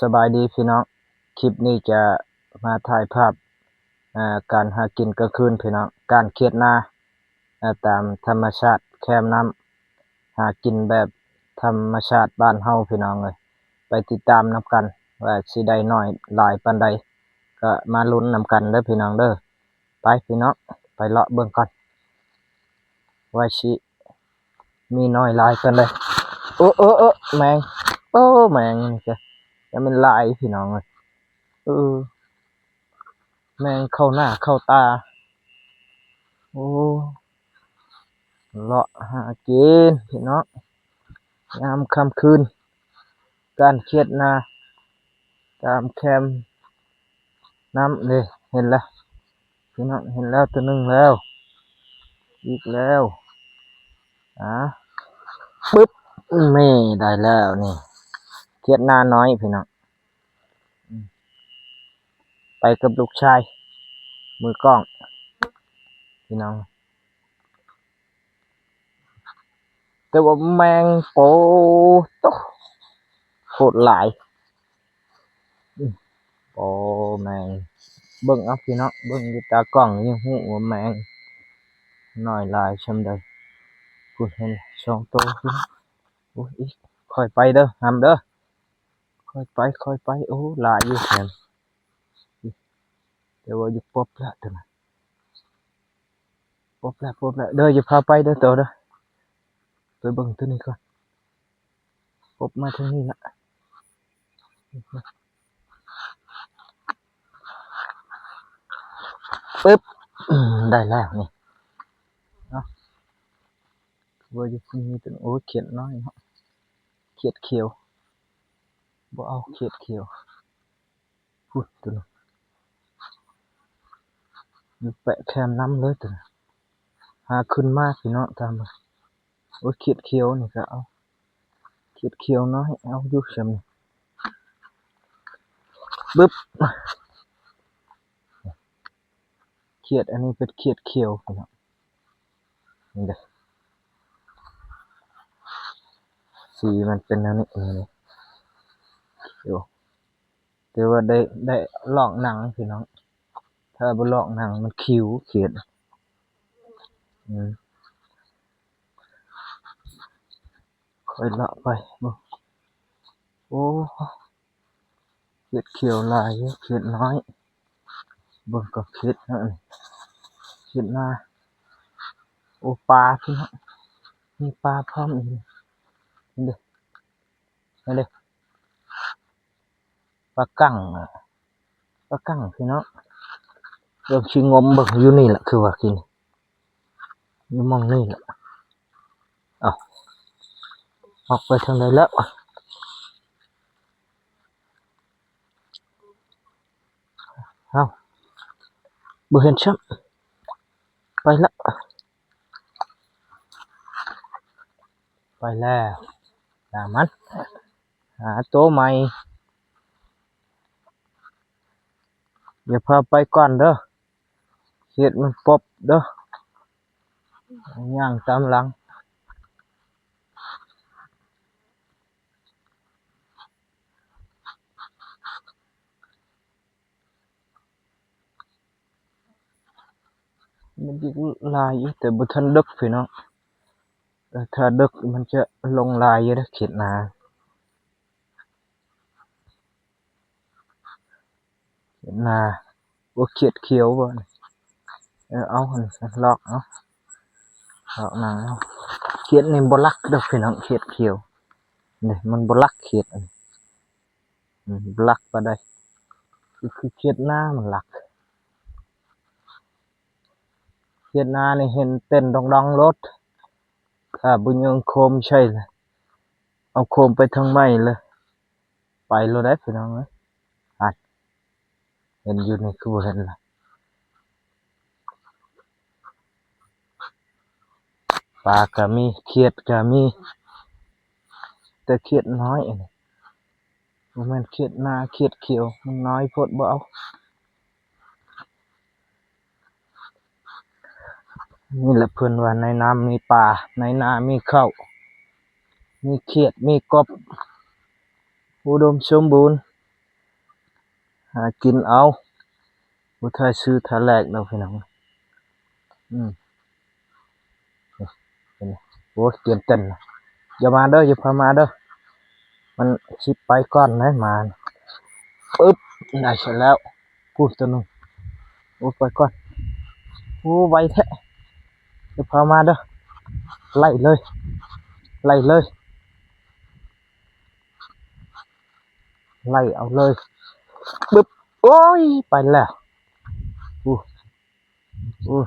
สบายดีพี่น้องคลิปนี้จะมาถ่ายภาพการหากินกลางคืนพี่น้องการเขียดนาตามธรรมชาติแคมน้ำหากินแบบธรรมชาติบ้านเฮาพี่น้องเลยไปติดตามนำกันว่าสิได้น้อยหลายปานใดก็มาลุ้นนำกันเด้อพี่น้องเด้อไปพี่น้องไปเลาะเบิ่งก่อนว่าสิมีน้อยหลายปานใดแมงแมงนี่จะเป็นลายพี่น้องเลยเออ แมงเข้าหน้าเข้าตาโอ้เลาะหากินพี่น้องยามค่ำคืนการเขียดนาตามแคมน้ำเลยเห็นแล้วพี่น้องเห็นแล้วตัวหนึ่งแล้วอีกแล้วปึ๊บไม่ได้แล้วนี่เขียดนาน้อยพี่น้องไปกับลูกชายมือกล้องพี่น้องแต่ว่าแมงโปตโคตรหลายโอ้แมงเบิ่งเอาพี่น้องเบิ่งด้วยตากล้องยังหูว่าแมงน้อยหลายชำใดพูดเห็นสองตัวพี่น้องโอ้ยค่อยไปเด้อห้ามเด้อค่อยไปโอ้หลายอยู่แถมเดี๋ยวว่าอยู่ปบแล้วตัวน่ะปบแล้วเด้ออย่าพาไปเด้อตัวเด้อไปเบิ่งตัวนี้ก่อนปบมาทางนี้ละปึ๊บได้แล้วนี่เนาะว่าอยู่ที่นี่ตัวโอ้เขียดน้อยเนาะเขียดเขียวบ่เอาเขียดเขียวพูดตัวนึงมันแปะแคมน้ำเลยตัวน่ะหาขึ้นมากพี่เนาะตามมาโอ้เขียดเขียวนี่ก็เอาเขียดเขียวน้อยเอาอยู่เฉยบึ๊บเขียดอันนี้เป็นเขียดเขียวพี่น้องนี่เด้อสีมันเป็นอันนี้นี่เขียวแต่ว่าได้ลอกหนังพี่น้องถ้าบ่ลอกหนังมันคิ้วเขียดค่อยเลาะไปบ่โอ้เขียดเขียวหลายเขียดน้อยเบิ่งก็เขียดนั่นเขียดนาโอ้ปลาพี่น้องมีปลาพร้อมอีกนี่เด้อนี่เด้อปลากั้งปลากั้งพี่น้องเริ่มสิงมเบิ่งอยู่นี่แหละคือว่ากินอยู่หม้องนี่แหละอ้าวออกไปทางใดแล้วอ้าวบ่เห็นชักไปแล้วตามมันหาโต๊ะใหม่อย่าพาไปก่อนเด้อเขียดมันปบเด้อย่างตามหลังมันอีกลายอยู่แต่บ่ทันดึกพี่น้องแต่ถ้าดึกมันจะลงลายอยู่เด้อเขียดนาเขียดนาบ่เขียดเขียวบ่เอาหั่นลอกเอาลอกหนังเอาเขียดนี่บ่รักเด้อพี่น้องเขียดเขียวนี่มันบ่รักเขียดอันบ่รักปานใดคือเขียดนามันรักเขียดนานี่เห็นเต้นดองๆรถถ้าบ่ยังโคมใช่เลยเอาโคมไปทางไม้เลยไปเลยได้พี่น้องเอ้ยเห็นอยู่นี่คือบ่เห็นล่ะปลาก็มีเขียดก็มีแต่เขียดน้อยอันนี้บ่แม่นเขียดนาเขียดเขียวมันน้อยโพดบ่เอานี่แหละเพิ่นว่าในน้ำมีปลาในนามีข้าวมีเขียดมีกบ อุดมสมบูรณ์หากินเอาบ่ทายซื้อทาแรกเนาะพี่น้องอืมเป็นไงโอ้ยเตรียมเต้นน่ะอย่ามาเด้ออย่าพามาเด้อมันสิไปก่อนนะมาปึ๊บได้เสร็จแล้วพูดตัวหนึงโอ้ไปก่อนโอ้ไวแท้อย่าพามาเด้อไล่เลยไล่เลยไล่เอาเลยปึ๊บโอ้ยไปแล้วอู้อู้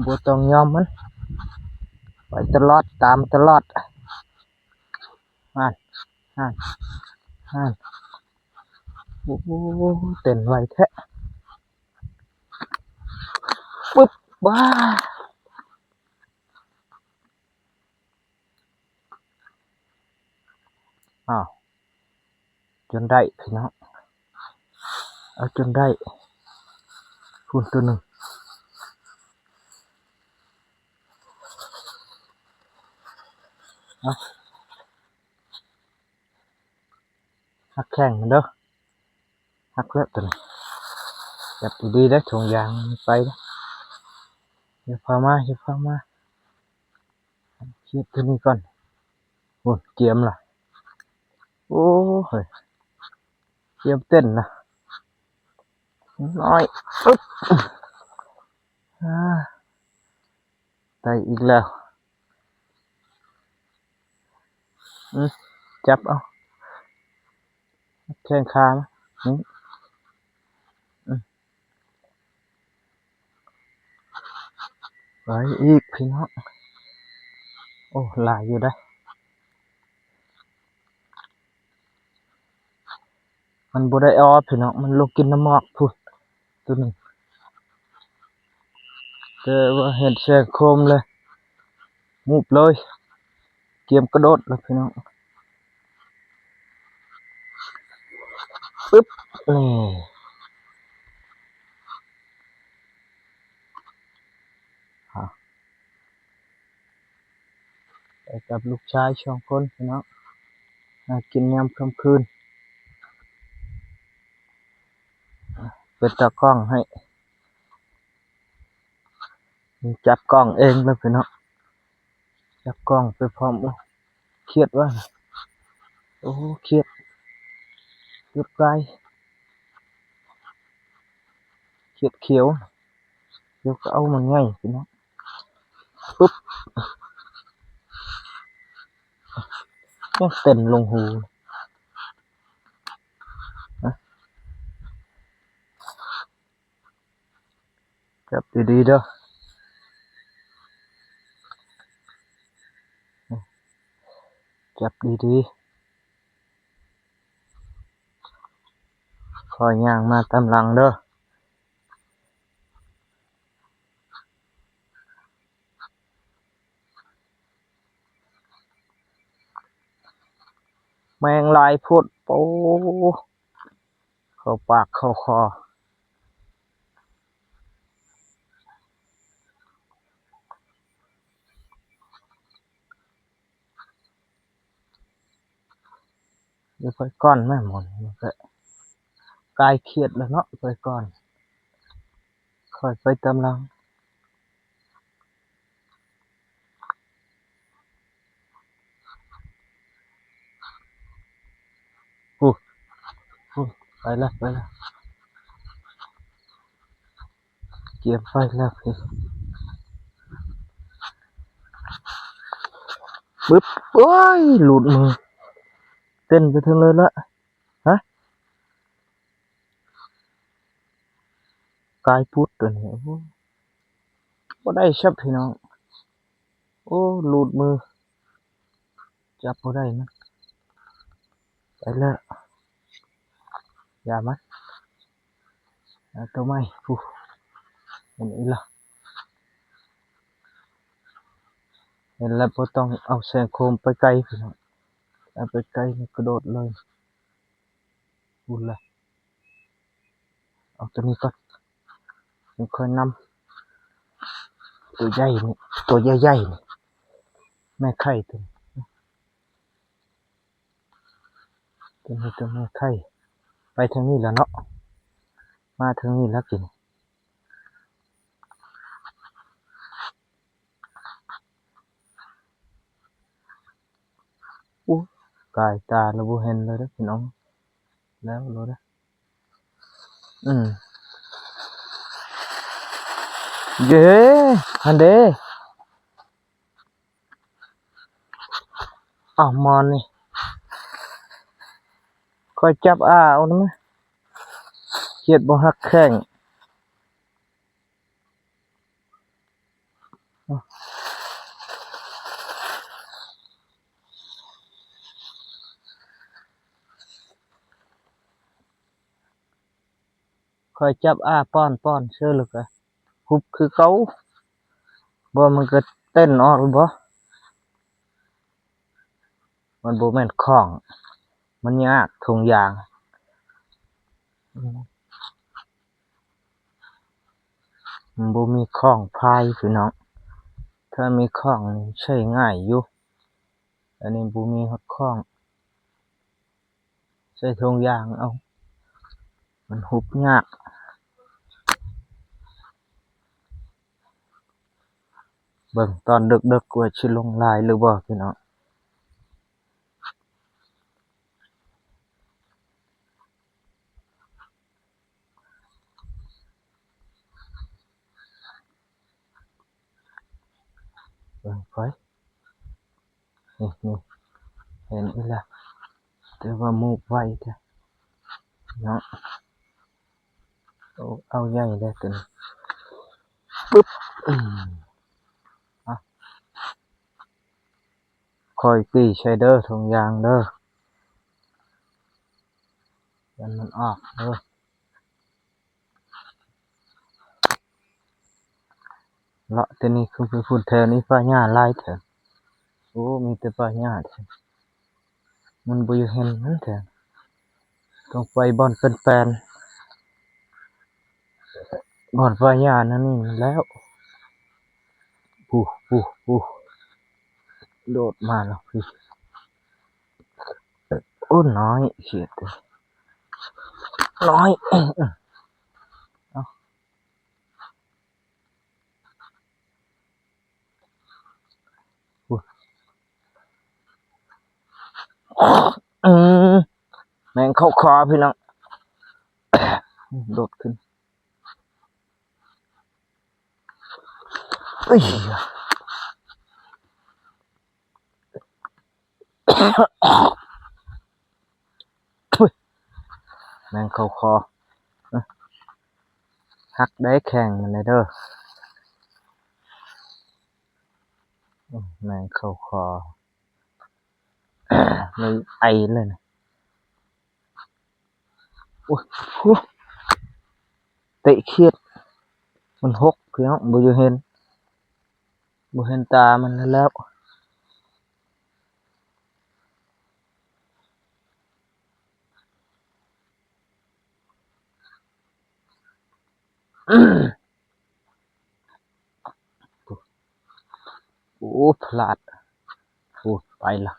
บ่ต้องยอมมันไปตลอดตามตลอดอ่านอ่านอ่านโอ้โหเต้นไวแท้ปึ๊บว้าอ้าวจนได้พี่น้องเอาจนได้พูดตัวหนึ่งเอาหักแข้งมันเด้อหักแล้วตัวนี้จับดีๆได้ถุงยางมันไปนะอย่าพามาอย่าพามาเชียบตัวนี้ก่อนโอ้ยเจียมล่ะโอ้ยเจียมเต้นนะน้อยปึ๊บอ่าได้อีกแล้วจับเอาแข้งขามาอืมอืมไปอีกพี่น้องโอ้หลายอยู่ได้มันบ่ได้ออพี่น้องมันลงกินน้ำหมอกพูดตัวหนึ่งเจอว่าเห็นแสงโคมเลยมุบเลยเตรียมกระโดดแล้วพี่น้องปึ๊บนี่ไปกับลูกชาย2 คนพี่น้องหากินยามค่ำคืนเป็นตากล้องให้จับกล้องเองเลยพี่น้องจับกล้องไปพร้อมโอ้เครียดว่ะโอ้เครียดเครียดไกลเครียดเขียวเดี๋ยวก็เอามันง่ายพี่น้องปึ๊บยังเต้นลงหูนะจับดีๆเด้อจับดีๆคอยย่างมาตามหลังเด้อแมงลายพูดโป้เข้าปากเข้าคอเดี๋ยวไปก้อนแม่หมดมันก็กายเครียดแล้วเนาะไปก่อนคอยไปตามหลังอู้อู้ไปแล้วไปแล้วเกียบไฟแล้วพี่ปึ๊บโอ้ยหลุดมือเต้นไปทั้งเลยละฮะกายพุดตัวนี้โอ้บ่ได้ชับพี่น้องโอ้หลุดมือจับบ่ได้นะไปแล้วอย่ามันเอาตัวใหม่ฟูอันนี้ล่ะเห็นแล้วบ่ต้องเอาแสงโคมไปไกลพี่น้องเอาไปไกลนี่กระโดดเลยพูดละเอาตัวนี้ก่อนมันค่อยนำตัวใหญ่นี่ตัวใหญ่ๆนี่แม่ไข่ตัวนี้ ตัวนี้ไข่ไปทางนี้แล้วเนาะมาทางนี้แล้วกินอู้กายตาเราบ่เห็นเลยเด้อพี่น้องแล้วรู้เด้อเย้อันเด้อ้าวมอนนี่ค่อยจับเอานะเขียดบ่ฮักแข้งค่อยจับป้อนเชื่อลึกอะฮุบคือเก่าบ่มันก็เต้นออกหรือบ่มันบ่แม่นของมันยากทุกอย่างมันบ่มีของพายพี่น้องถ้ามีของนี่ใช้ง่ายอยู่อันนี้บ่มีฮอดของใช้ทุกอย่างเอามันฮุบยากเบิ่งตอนดึกๆว่าสิลงลายหรือบ่พี่น้องเบิ่งไปนี่เห็นอีกแล้วแต่ว่ามูกไวแท้เนาะเอาใหญ่เลยตัวนี้ปึ๊บอ่ะคอยตีใช้เด้อทุกอย่างเด้อยันมันออกเด้อเลาะตัวนี้คือไปพูดแถวนี้ปลาหญ้าหลายแท้โอ้มีแต่ปลาหญ้าแท้มันบ่อยู่เห็นมันแท้ต้องไปบ่อนเป็นแปลนบ่อนปลาหญ้านั่นนี่แล้วปูโดดมาแล้วพี่โอ้น้อยเขียดเลยน้อยเอาปูอืมแมงเข้าคอพี่น้องโดดขึ้นเอ้ยแมงเข้าคอหักได้แข่งมันเลยเด้อแมงเข้าคอเลยไอเลยนะโอ้ยเตะเครียดมันหกพี่น้องบ่อยู่เห็นบ่เห็นตามันแล้วโอ้พลาดโอ้ไปละ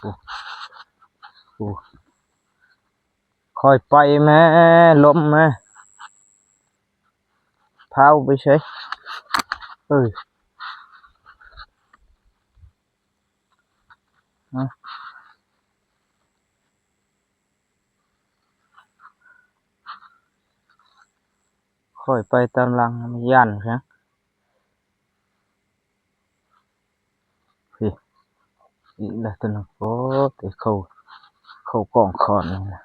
โอ้โอ้ค่อยไปแม่ล้มแม่เผาไปเฉยเอ้ยค่อยไปตามหลังมันย่านครับพี่อีกแล้วตัวนึงโอ้แต่เข้ากล่องคอนนี่นะ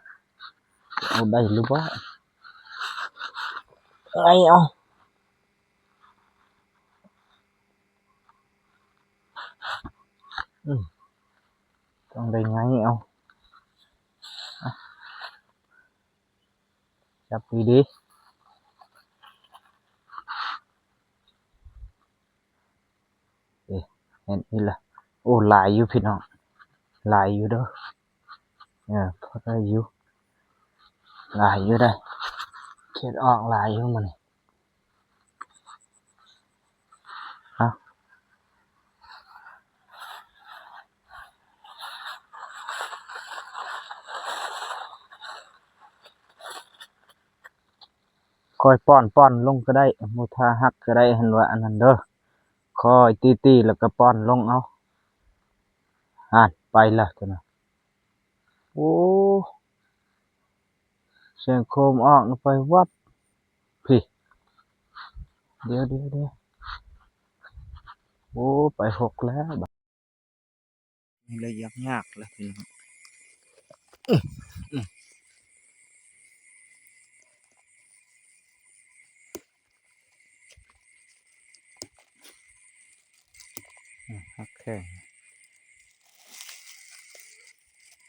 เอาได้หรือบ่ไงเอาต้องได้ไงเอาจับดีๆเห็นนี่ละโอ้หลายอยู่พี่น้องหลายอยู่เด้อพอได้อยู่หลายอยู่ได้เขียดออกหลายอยู่มันเอา คอยป้อนลงก็ได้มุทาหักก็ได้หันว่าอันนั้นเด้อคอยตีแล้วก็ป้อนลงเอาไปละตัวน่ะโอ้เสียงโคมออกไปวับพี่เดี๋ยวโอ้ไปหกแล้วบัดนี่เลยยากแล้วพี่น้องอื้อหักแข้ง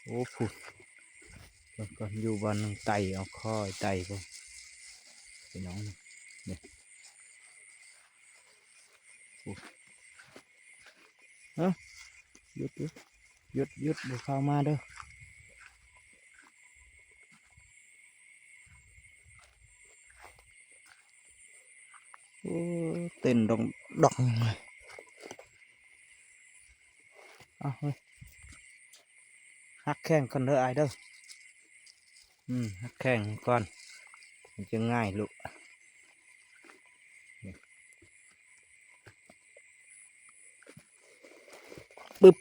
โอ้ผุดแล้วก็อยู่บ้านนึงไตเอาคอยไตบ่พี่น้องนี่โอ้เอ้าหยุดบ่เข้ามาเด้อโอ้เต้นดองเลยเอาเฮ้ยหักแข้งคนเด้อไอเด้อหักแข้งก่อนมันจะง่ายลูกปึ๊บ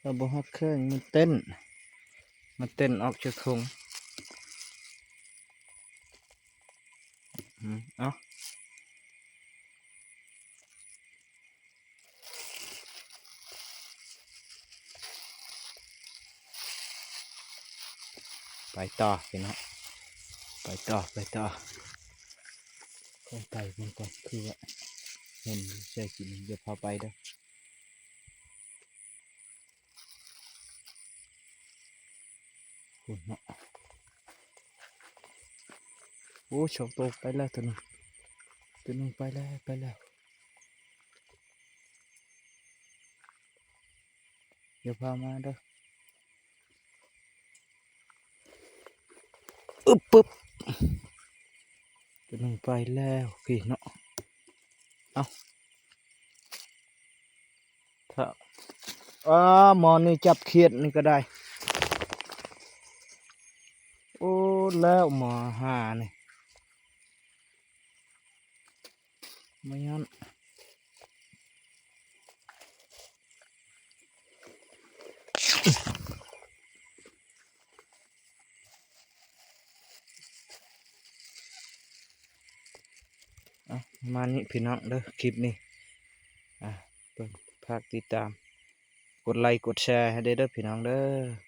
เราบ่หักแข้งมันเต้นออกจากทงเอาไปต่อพี่น้องไปต่อต้องไปมันก่อนคือว่าเห็นใช่กินเดี๋ยวพาไปเด้อคุณเนาะโอ้ชกโตไปแล้วตัวนึงไปแล้วเดี๋ยวพามาเด้อปึ๊บตัวนึงไปแล้วพี่เนาะเอาถ้าหมอนี่จับเขียดนี่ก็ได้โอ้แล้วหมอหานี่ไม่งั้นมานี่พี่น้องเด้อคลิปนี้เพิ่นฝากติดตามกดไลค์กดแชร์ให้เด้อพี่น้องเด้อ